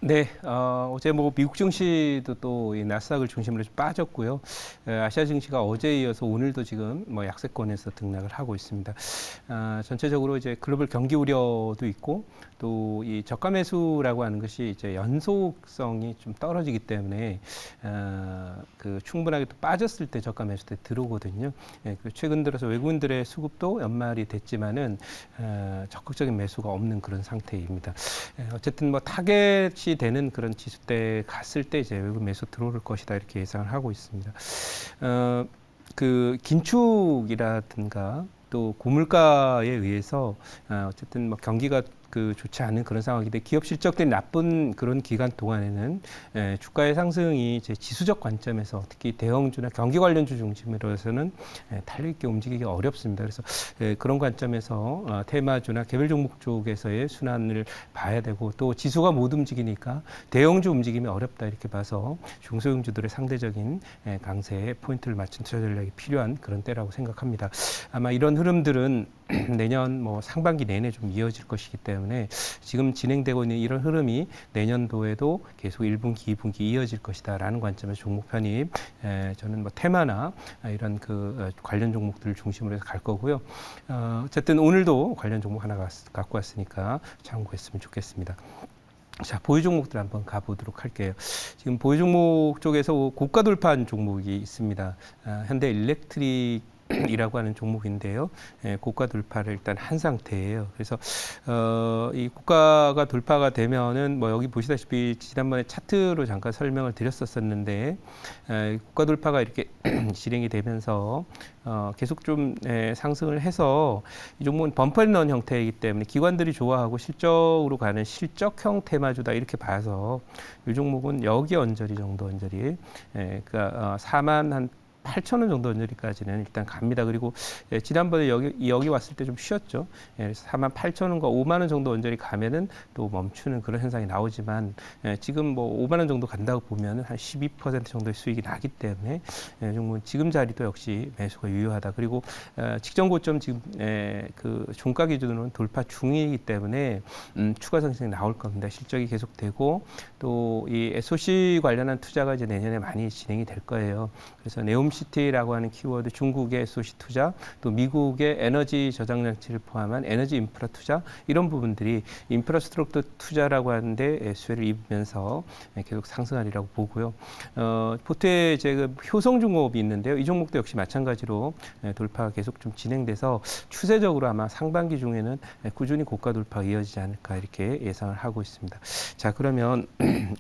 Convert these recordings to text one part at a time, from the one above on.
네, 어제 뭐 미국 증시도 또 이 나스닥을 중심으로 좀 빠졌고요. 아시아 증시가 어제에 이어서 오늘도 지금 뭐 약세권에서 등락을 하고 있습니다. 전체적으로 이제 글로벌 경기 우려도 있고 또 이 저가 매수라고 하는 것이 이제 연속성이 좀 떨어지기 때문에 그 충분하게 또 빠졌을 때 저가 매수 때 들어오거든요. 예, 그 최근 들어서 외국인들의 수급도 연말이 됐지만은 적극적인 매수가 없는 그런 상태입니다. 어쨌든 뭐 타겟이 되는 그런 지수대 갔을 때 이제 외국 매수 들어올 것이다 이렇게 예상을 하고 있습니다. 어, 그 긴축이라든가 또 고물가에 의해서 어쨌든 뭐 경기가 그 좋지 않은 그런 상황인데 기업 실적들이 나쁜 그런 기간 동안에는 주가의 상승이 이제 지수적 관점에서 특히 대형주나 경기 관련주 중심으로 해서는 탄력 있게 움직이기 어렵습니다. 그래서 그런 관점에서 테마주나 개별 종목 쪽에서의 순환을 봐야 되고 또 지수가 못 움직이니까 대형주 움직임이 어렵다 이렇게 봐서 중소형주들의 상대적인 강세에 포인트를 맞춘 투자 전략이 필요한 그런 때라고 생각합니다. 아마 이런 흐름들은 내년 뭐 상반기 내내 좀 이어질 것이기 때문에 지금 진행되고 있는 이런 흐름이 내년도에도 계속 1분기, 2분기 이어질 것이다라는 관점에서 종목 편입 저는 뭐 테마나 이런 그 관련 종목들을 중심으로 해서 갈 거고요. 어쨌든 오늘도 관련 종목 하나 갖고 왔으니까 참고했으면 좋겠습니다. 자, 보유 종목들 한번 가보도록 할게요. 지금 보유 종목 쪽에서 고가 돌파한 종목이 있습니다. 현대 일렉트릭 이라고 하는 종목인데요. 고가 돌파를 일단 한 상태예요. 그래서 이 고가가 돌파가 되면은 뭐 여기 보시다시피 지난번에 차트로 잠깐 설명을 드렸었는데 고가 돌파가 이렇게 진행이 되면서 계속 좀 상승을 해서 이 종목은 범퍼앤런 형태이기 때문에 기관들이 좋아하고 실적으로 가는 실적형 테마주다 이렇게 봐서 이 종목은 여기 언저리 정도 언저리 그러니까 4만 한 8,000원 정도 언저리까지는 일단 갑니다. 그리고 지난번에 여기 왔을 때 좀 쉬었죠. 48,000원과 5만 원 정도 언저리 가면은 또 멈추는 그런 현상이 나오지만 지금 뭐 5만 원 정도 간다고 보면 한 12% 정도의 수익이 나기 때문에 지금 자리도 역시 매수가 유효하다. 그리고 직전 고점 지금 그 종가 기준으로는 돌파 중이기 때문에 추가 상승이 나올 겁니다. 실적이 계속되고 또 이 SOC 관련한 투자가 이제 내년에 많이 진행이 될 거예요. 그래서 네옴시티라고 하는 키워드, 중국의 SOC 투자, 또 미국의 에너지 저장 장치를 포함한 에너지 인프라 투자 이런 부분들이 인프라스트럭처 투자라고 하는데 수혜를 입으면서 계속 상승하리라고 보고요. 포트에 이제 그 효성중공업이 있는데요. 이 종목도 역시 마찬가지로 돌파가 계속 좀 진행돼서 추세적으로 아마 상반기 중에는 꾸준히 고가 돌파가 이어지지 않을까 이렇게 예상을 하고 있습니다. 자, 그러면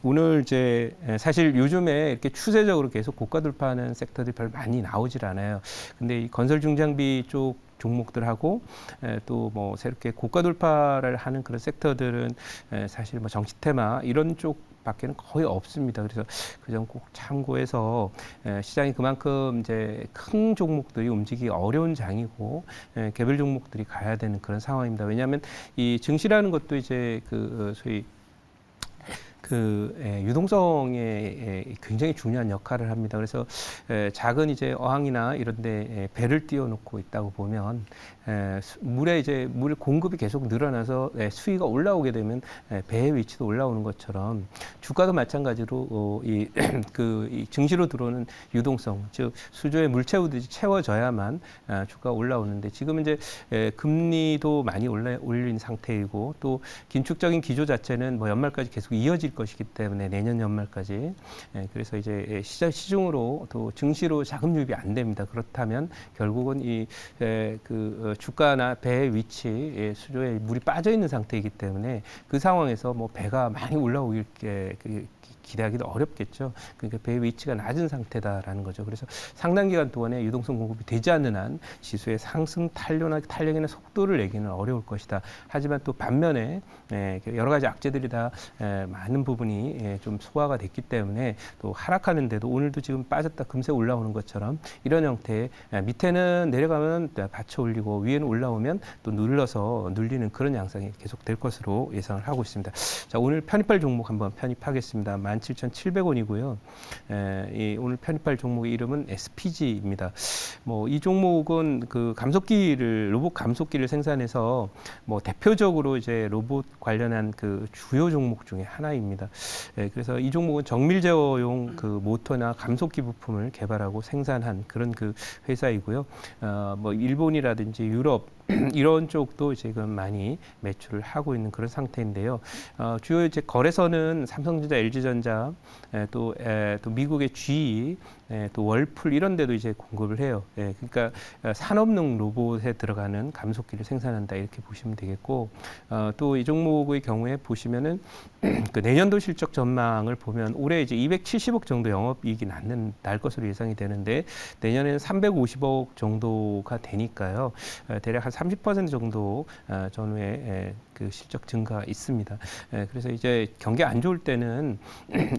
오늘 이제 사실 요즘에 이렇게 추세적으로 계속 고가 돌파하는 섹터들이 별 많이 나오질 않아요. 근데 이 건설 중장비 쪽 종목들하고 또 뭐 새롭게 고가 돌파를 하는 그런 섹터들은 사실 뭐 정치 테마 이런 쪽 밖에는 거의 없습니다. 그래서 그 점 꼭 참고해서 시장이 그만큼 이제 큰 종목들이 움직이기 어려운 장이고 개별 종목들이 가야 되는 그런 상황입니다. 왜냐하면 이 증시라는 것도 이제 그 소위 유동성에 굉장히 중요한 역할을 합니다. 그래서 작은 이제 어항이나 이런데 배를 띄워놓고 있다고 보면 물에 이제 물 공급이 계속 늘어나서 수위가 올라오게 되면 배의 위치도 올라오는 것처럼 주가도 마찬가지로 이 증시로 들어오는 유동성, 즉 수조에 물 채우듯이 채워져야만 주가가 올라오는데 지금 이제 금리도 많이 올린 상태이고 또 긴축적인 기조 자체는 뭐 연말까지 계속 이어질 것이기 때문에 내년 연말까지 그래서 이제 시중으로 또 증시로 자금 유입이 안 됩니다. 그렇다면 결국은 그 주가나 배의 위치 수조에 물이 빠져 있는 상태이기 때문에 그 상황에서 뭐 배가 많이 올라오길 기대하기도 어렵겠죠. 그러니까 배의 위치가 낮은 상태다라는 거죠. 그래서 상당 기간 동안에 유동성 공급이 되지 않는 한 지수의 상승 탄력이나 속도를 내기는 어려울 것이다. 하지만 또 반면에 여러 가지 악재들이 다 많은 부분이 좀 소화가 됐기 때문에 또 하락하는데도 오늘도 지금 빠졌다 금세 올라오는 것처럼 이런 형태의 밑에는 내려가면 받쳐 올리고 위에는 올라오면 또 눌러서 눌리는 그런 양상이 계속 될 것으로 예상을 하고 있습니다. 자, 오늘 편입할 종목 한번 편입하겠습니다. 17,700원이고요. 오늘 편입할 종목의 이름은 SPG입니다. 뭐 이 종목은 그 로봇 감속기를 생산해서 뭐 대표적으로 이제 로봇 관련한 그 주요 종목 중에 하나입니다. 그래서 이 종목은 정밀 제어용 그 모터나 감속기 부품을 개발하고 생산한 그런 그 회사이고요. 뭐 일본이라든지 유럽 이런 쪽도 지금 많이 매출을 하고 있는 그런 상태인데요. 주요 이제 거래선은 삼성전자, LG전자, 또 미국의 GE, 또 월풀 이런 데도 이제 공급을 해요. 그러니까 산업용 로봇에 들어가는 감속기를 생산한다 이렇게 보시면 되겠고, 또 이 종목의 경우에 보시면은 그 내년도 실적 전망을 보면 올해 이제 270억 정도 영업이익이 날 것으로 예상이 되는데 내년에는 350억 정도가 되니까요. 대략 한 30% 정도 전후에 그 실적 증가가 있습니다. 그래서 이제 경기 안 좋을 때는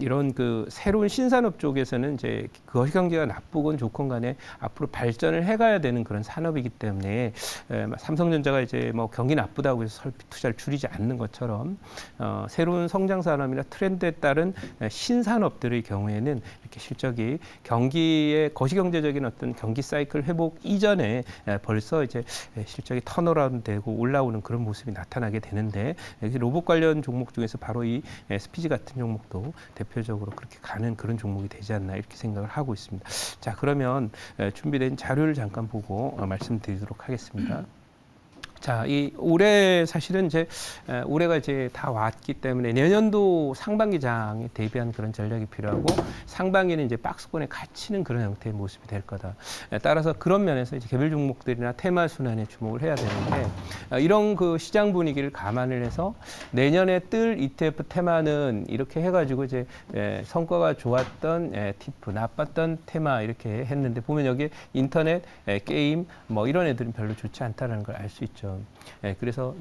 이런 그 새로운 신산업 쪽에서는 이제 거시 경기가 나쁘건 좋건 간에 앞으로 발전을 해가야 되는 그런 산업이기 때문에 삼성전자가 이제 뭐 경기 나쁘다고 해서 설비 투자를 줄이지 않는 것처럼 새로운 성장 산업이나 트렌드에 따른 신산업들의 경우에는 이렇게 실적이 경기의 거시경제적인 어떤 경기 사이클 회복 이전에 벌써 이제 실적이 턴어라운드 되고 올라오는 그런 모습이 나타나게 되는데 로봇 관련 종목 중에서 바로 이 SPG 같은 종목도 대표적으로 그렇게 가는 그런 종목이 되지 않나 이렇게 생각을 하고 있습니다. 자, 그러면 준비된 자료를 잠깐 보고 말씀드리도록 하겠습니다. 자, 이 올해 사실은 이제 올해가 이제 다 왔기 때문에 내년도 상반기장에 대비한 그런 전략이 필요하고 상반기는 이제 박스권에 갇히는 그런 형태의 모습이 될 거다. 따라서 그런 면에서 이제 개별 종목들이나 테마 순환에 주목을 해야 되는데 이런 그 시장 분위기를 감안을 해서 내년에 뜰 ETF 테마는 이렇게 해가지고 이제 성과가 좋았던 티프, 나빴던 테마 이렇게 했는데 보면 여기 인터넷, 게임 뭐 이런 애들은 별로 좋지 않다라는 걸 알 수 있죠. 그래서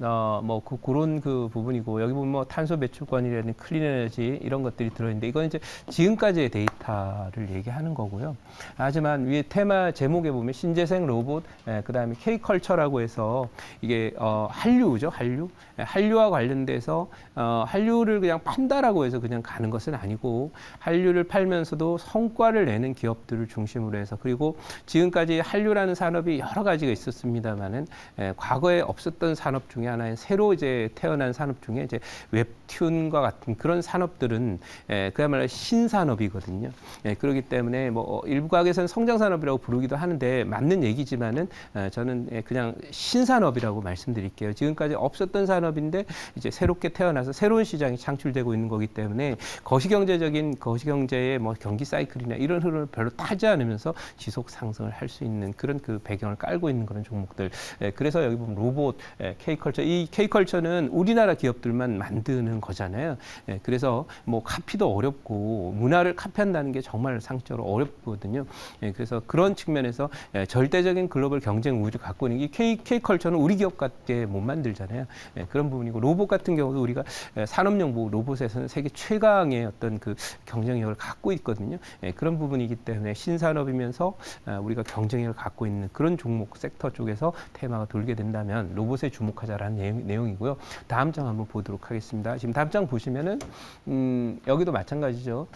뭐 그런 그 부분이고 여기 보면 뭐 탄소 배출권이라든지 클린 에너지 이런 것들이 들어있는데 이건 이제 지금까지의 데이터를 얘기하는 거고요. 하지만 위에 테마 제목에 보면 신재생 로봇, 그다음에 K컬처라고 해서 이게 한류죠, 한류. 한류와 관련돼서 한류를 그냥 판다라고 해서 그냥 가는 것은 아니고 한류를 팔면서도 성과를 내는 기업들을 중심으로 해서 그리고 지금까지 한류라는 산업이 여러 가지가 있었습니다만은 과거에 없었던 산업 중에 하나인 새로 이제 태어난 산업 중에 이제 웹툰과 같은 그런 산업들은 그야말로 신산업이거든요. 그렇기 때문에 뭐 일부각에서는 성장산업이라고 부르기도 하는데 맞는 얘기지만은 저는 그냥 신산업이라고 말씀드릴게요. 지금까지 없었던 산업인데 이제 새롭게 태어나서 새로운 시장이 창출되고 있는 거기 때문에 거시경제의 뭐 경기 사이클이나 이런 흐름을 별로 타지 않으면서 지속 상승을 할 수 있는 그런 그 배경을 깔고 있는 그런 종목들. 그래서 여기 보면 로봇, K컬처. 이 K컬처는 우리나라 기업들만 만드는 거잖아요. 그래서 뭐 카피도 어렵고 문화를 카피한다는 게 정말 상적으로 어렵거든요. 그래서 그런 측면에서 절대적인 글로벌 경쟁 우위를 갖고 있는 이 K컬처는 우리 기업밖에 못 만들잖아요. 그런 부분이고 로봇 같은 경우도 우리가 산업용 로봇에서는 세계 최강의 어떤 그 경쟁력을 갖고 있거든요. 그런 부분이기 때문에 신산업이면서 우리가 경쟁력을 갖고 있는 그런 종목 섹터 쪽에서 테마가 돌게 된다면 로봇에 주목하자라는 내용이고요. 다음 장 한번 보도록 하겠습니다. 지금 다음 장 보시면은 여기도 마찬가지죠.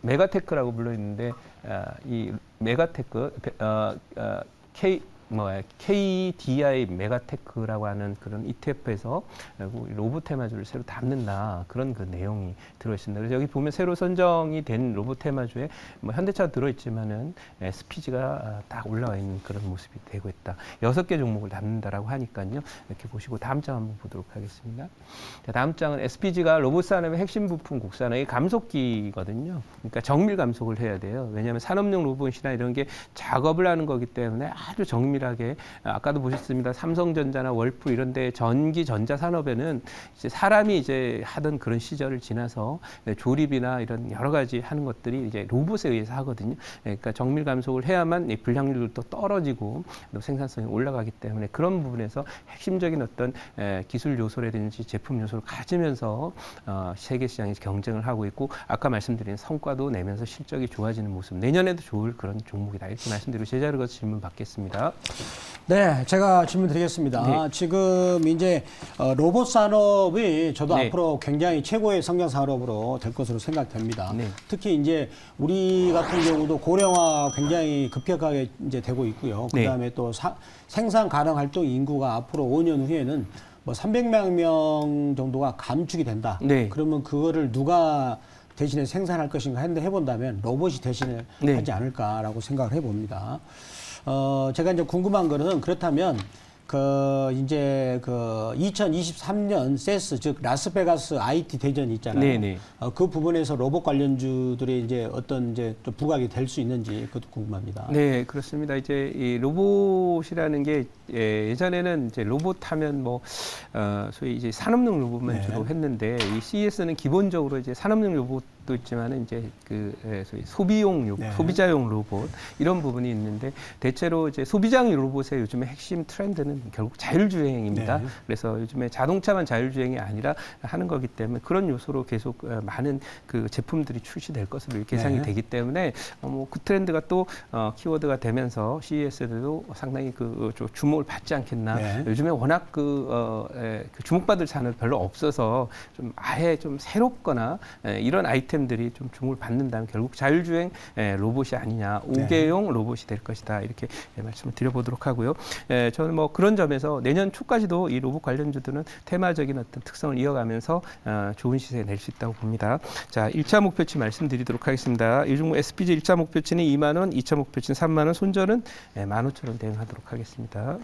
메가테크라고 불러 있는데 이 메가테크 KDI 메가테크라고 하는 그런 ETF에서 로봇 테마주를 새로 담는다 그런 그 내용이 들어있습니다. 그래서 여기 보면 새로 선정이 된 로봇 테마주에 뭐 현대차 들어있지만은 SPG가 딱 올라와 있는 그런 모습이 되고 있다. 6개 종목을 담는다라고 하니까요. 이렇게 보시고 다음 장 한번 보도록 하겠습니다. 자, 다음 장은 SPG가 로봇 산업의 핵심 부품 국산의 감속기거든요. 그러니까 정밀 감속을 해야 돼요. 왜냐하면 산업용 로봇이나 이런 게 작업을 하는 거기 때문에 아주 정밀하게 아까도 보셨습니다. 삼성전자나 월풀 이런 데 전기 전자 산업에는 이제 사람이 이제 하던 그런 시절을 지나서 조립이나 이런 여러 가지 하는 것들이 이제 로봇에 의해서 하거든요. 그러니까 정밀 감속을 해야만 불량률도 떨어지고 또 생산성이 올라가기 때문에 그런 부분에서 핵심적인 어떤 기술 요소라든지 제품 요소를 가지면서 세계 시장에서 경쟁을 하고 있고 아까 말씀드린 성과도 내면서 실적이 좋아지는 모습 내년에도 좋을 그런 종목이다 이렇게 말씀드리고 제자리로 질문 받겠습니다. 네, 제가 질문 드리겠습니다. 네. 지금 이제 로봇 산업이 저도 네. 앞으로 굉장히 최고의 성장 산업으로 될 것으로 생각됩니다. 네. 특히 이제 우리 같은 경우도 고령화 굉장히 급격하게 이제 되고 있고요. 네. 그다음에 또 생산 가능 활동 인구가 앞으로 5년 후에는 뭐 300만 명 정도가 감축이 된다. 네. 그러면 그거를 누가 대신에 생산할 것인가 했는데 해본다면 로봇이 대신에 네. 하지 않을까라고 생각을 해봅니다. 제가 이제 궁금한 거는 그렇다면 이제 2023년 세스 즉 라스베가스 IT 대전이 있잖아요. 네네. 그 부분에서 로봇 관련주들이 이제 어떤 이제 좀 부각이 될 수 있는지 그것도 궁금합니다. 네, 그렇습니다. 이제 이 로봇이라는 게 예전에는 이제 로봇 하면 뭐 소위 이제 산업용 로봇만 네. 주로 했는데 이 CES는 기본적으로 이제 산업용 로봇도 있지만은 이제 소위 소비용 로봇, 네. 소비자용 로봇 이런 부분이 있는데 대체로 이제 소비자용 로봇의 요즘에 핵심 트렌드는 결국 자율주행입니다. 네. 그래서 요즘에 자동차만 자율주행이 아니라 하는 거기 때문에 그런 요소로 계속 많은 그 제품들이 출시될 것으로 예상이 네. 되기 때문에 뭐 그 트렌드가 또 키워드가 되면서 CES에도 상당히 좀 주목을 받지 않겠나. 네. 요즘에 워낙 그 주목받을 산업이 별로 없어서 좀 아예 좀 새롭거나 이런 아이템들이 좀 주목을 받는다면 결국 자율주행 로봇이 아니냐, 5개용 로봇이 될 것이다 이렇게 말씀을 드려보도록 하고요. 저는 뭐 그런 점에서 내년 초까지도 이 로봇 관련주들은 테마적인 어떤 특성을 이어가면서 좋은 시세 낼 수 있다고 봅니다. 자, 1차 목표치 말씀드리도록 하겠습니다. 요즘 SPG 1차 목표치는 2만 원, 2차 목표치는 3만 원, 손절은 15,000원 대응하도록 하겠습니다.